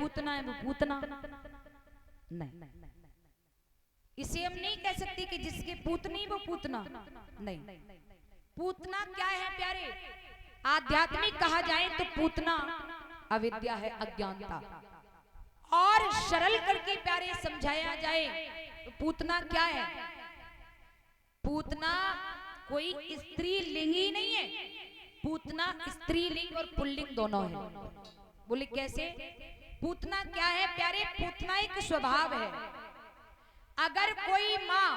पूतना है वो पूतना नहीं। इसे हम नहीं कह सकते कि जिसके पूतनी वो पूतना नहीं। पूतना क्या है प्यारे? आध्यात्मिक कहा जाए तो पूतना अविद्या है, अज्ञानता। और सरल करके प्यारे समझाया जाए तो पूतना क्या है? पूतना कोई स्त्रीलिंग ही नहीं है। पूतना स्त्रीलिंग और पुल्लिंग दोनों है। बोले कैसे? पूतना क्या है प्यारे? पूतना एक स्वभाव है। अगर कोई माँ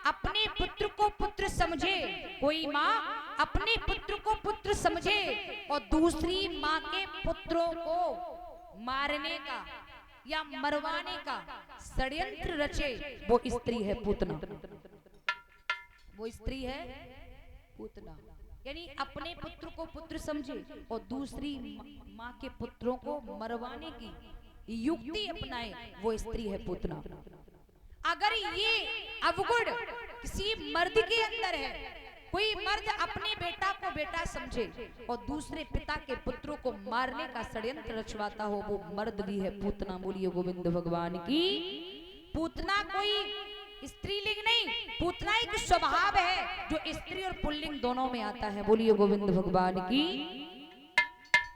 अपने पुत्र को पुत्र समझे, कोई माँ अपने पुत्र को पुत्र समझे और दूसरी माँ के पुत्रों को मारने का या मरवाने का षड्यंत्र रचे, वो स्त्री है पूतना। वो स्त्री है पूतना। यानी अपने पुत्र को पुत्र समझे और दूसरी माँ के पुत्रों को मरवाने की युक्ति अपनाए, वो स्त्री है पूतना। अगर ये अवगुण किसी मर्द के अंदर है, कोई मर्द अपने बेटा को बेटा समझे और दूसरे पिता के पुत्रों को मारने का षड्यंत्र रचवाता हो, वो मर्द भी है पूतना। बोलिए गोविंद भगवान की। पूतना कोई स्त्रीलिंग नहीं, पूतना एक स्वभाव है जो स्त्री और पुल्लिंग दोनों में आता है। बोलिए गोविंद भगवान की।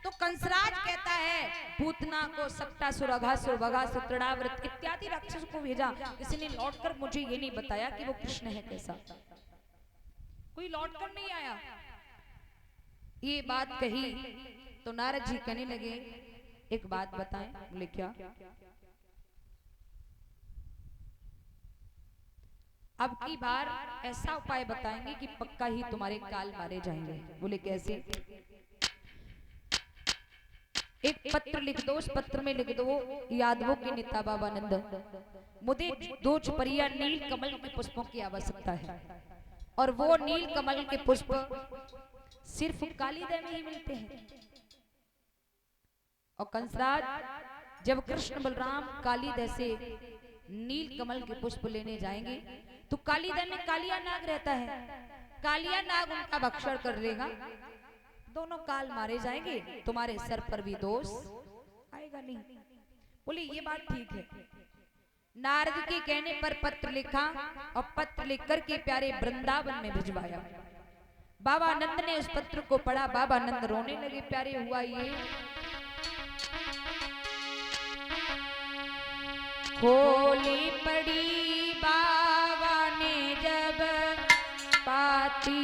तो कंसराज कहता है पूतना को सप्तासुर, अघासुर, बगासुर, तृणाव्रत इत्यादि राक्षसों को भेजा। किसी ने लौटकर मुझे ये नहीं बताया कि वो कृष्ण है कैसा। कोई लौटकर नहीं आया। ये बात कही तो नारद जी कहने लगे एक बात बताएं। बोले क्या? अब की बार ऐसा उपाय बताएंगे कि पक्का ही तुम्हारे काल मारे जाएंगे। बोले कैसे? एक पत्र लिख दो, उस पत्र में लिख दो यादवों के नेता बाबानंद, मुझे 2 छपरिया नील कमल के पुष्पों की आवश्यकता है। और वो नील कमल के पुष्प सिर्फ कालीदह में ही मिलते हैं। और कंसराज जब कृष्ण बलराम कालीदह से नील कमल के पुष्प लेने जाएंगे तो कालीदह में कालिया नाग रहता है। कालिया नाग उनका भक्षण कर लेगा, दोनों काल मारे जाएंगे, तुम्हारे सर पर भी दोष आएगा नहीं। बोले ये बात ठीक है। नारद के कहने पर पत्र लिखा और पत्र लिख कर के प्यारे वृंदावन में भिजवाया। बाबा नंद ने उस पत्र को पढ़ा। बाबा नंद रोने लगे। प्यारे हुआ ये, खोली पड़ी बाबा ने जब पाती,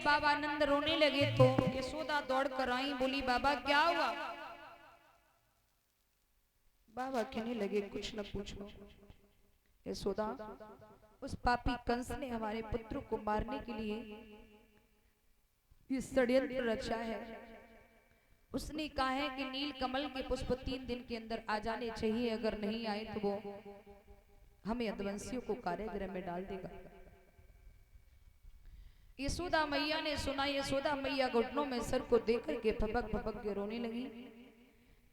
बाबा नंद रोने लगे तो यशोदा दौड़ कर आई। बोली बाबा क्या हुआ? बाबा कहने लगे कुछ न पूछो यशोदा, उस पापी कंस ने हमारे पुत्र को मारने के लिए ये षड्यंत्र रचा है। उसने कहा है कि नील कमल के पुष्प 3 दिन के अंदर आ जाने चाहिए, अगर नहीं आए तो वो हमें यदुवंशियों को कारागृह में डाल देगा। यशोदा मैया ने सुना। यशोदा मैया घुटनों में सर को देकर के फपक फपक के रोने लगी।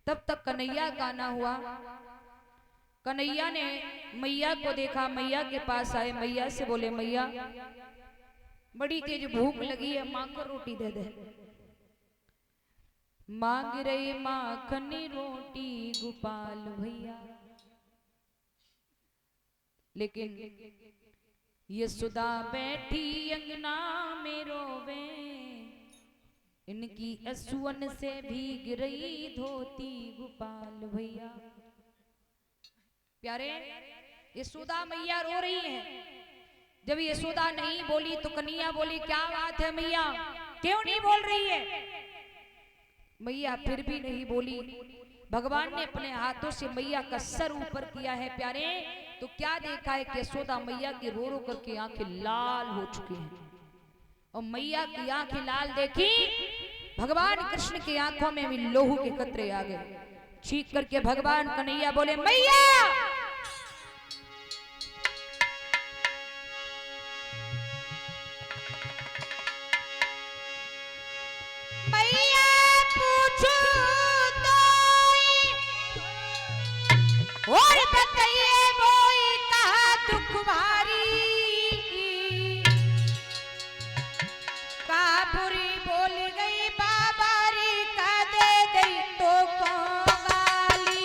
तब तक कन्हैया गाना हुआ कन्हैया ने मैया को देखा, मैया के पास आए, मैया से बोले मैया बड़ी तेज भूख लगी है, मां को रोटी दे दे। मांग रही माखनी रोटी गोपाल भैया, लेकिन यशोदा बैठी अंगना में रोवे, इनकी असुअन से भीग रही धोती गोपाल भैया। प्यारे, यशोदा मैया रो रही है। जब यशोदा नहीं बोली तो कन्हैया बोली क्या बात है मैया, क्यों नहीं बोल रही है? मैया फिर भी नहीं बोली। भगवान ने अपने हाथों से मैया का सर ऊपर किया है प्यारे, तो क्या देखा है कि यशोदा मैया की रो रो करके आंखें लाल हो चुकी हैं। और मैया की आंखें लाल देखी, भगवान कृष्ण की आंखों में भी लोहू के कतरे आ गए। चीख करके भगवान कन्हैया बोले मैया, मैया पूछो तो और बताइए बोई कहा दुखवारी, का बुरी बोल गई बाबारी, का दे गई तो गाली।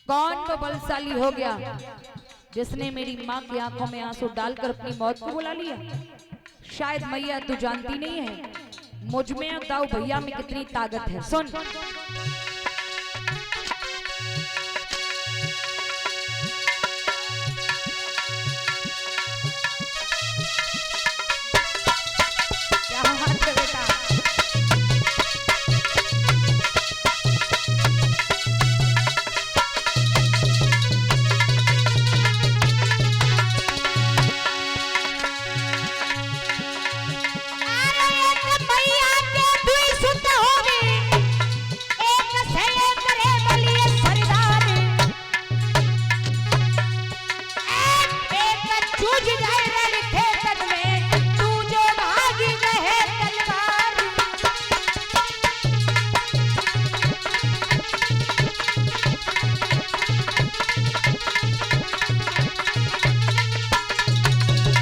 कौन वो बलशाली हो गया जिसने मेरी माँ की आंखों में आंसू डालकर अपनी मौत को बुला लिया? शायद मैया तू जानती नहीं है मुझ में और दाऊ भैया में कितनी ताकत है। सुन, क्या बात है बेटा।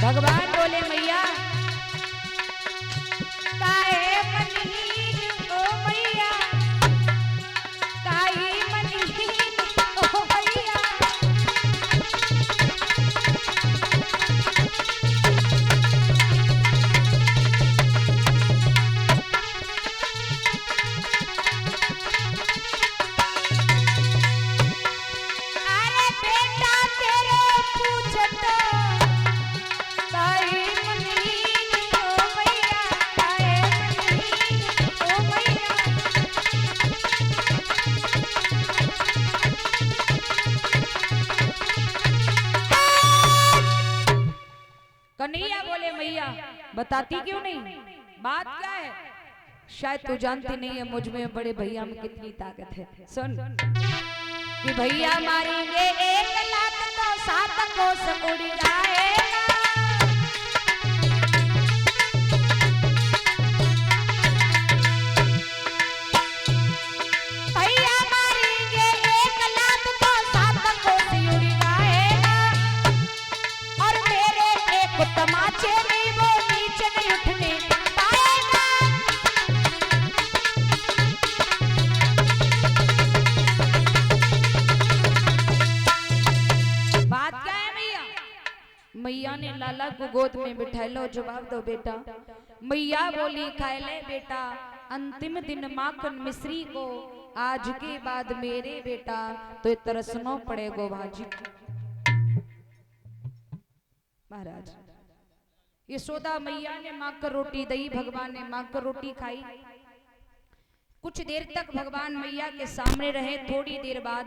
भगवान बोले मैया काहे मनहीन ओ मैया, काहे मनहीन ओ मैया। अरे बेटा तेरे पूछता कन्हैया बोले मैया बताती क्यों नहीं, बात क्या है? शायद तू जानती नहीं है मुझ में बड़े भैया में कितनी ताकत है। सुन कि भैया मारेंगे 1 लाख तो 7 कोस उड़ जाएगा। भैया मारेंगे 1 लाख तो 7 कोस उड़ जाएगा। और मेरे एक तमाचे में वो नीचे नहीं उठने पाएगा। बात क्या है मैया? मैया ने लाला को गोद में बिठा लो, जवाब दो बेटा। मैया बोली खाए ले बेटा, अंतिम दिन माखन मिश्री को, आज के बाद मेरे बेटा तो तरसनो पड़ेगो भाजी। महाराज यशोदा मैया ने माखन रोटी दई, भगवान ने माखन रोटी खाई। कुछ देर तक भगवान मैया के सामने रहे। थोड़ी देर बाद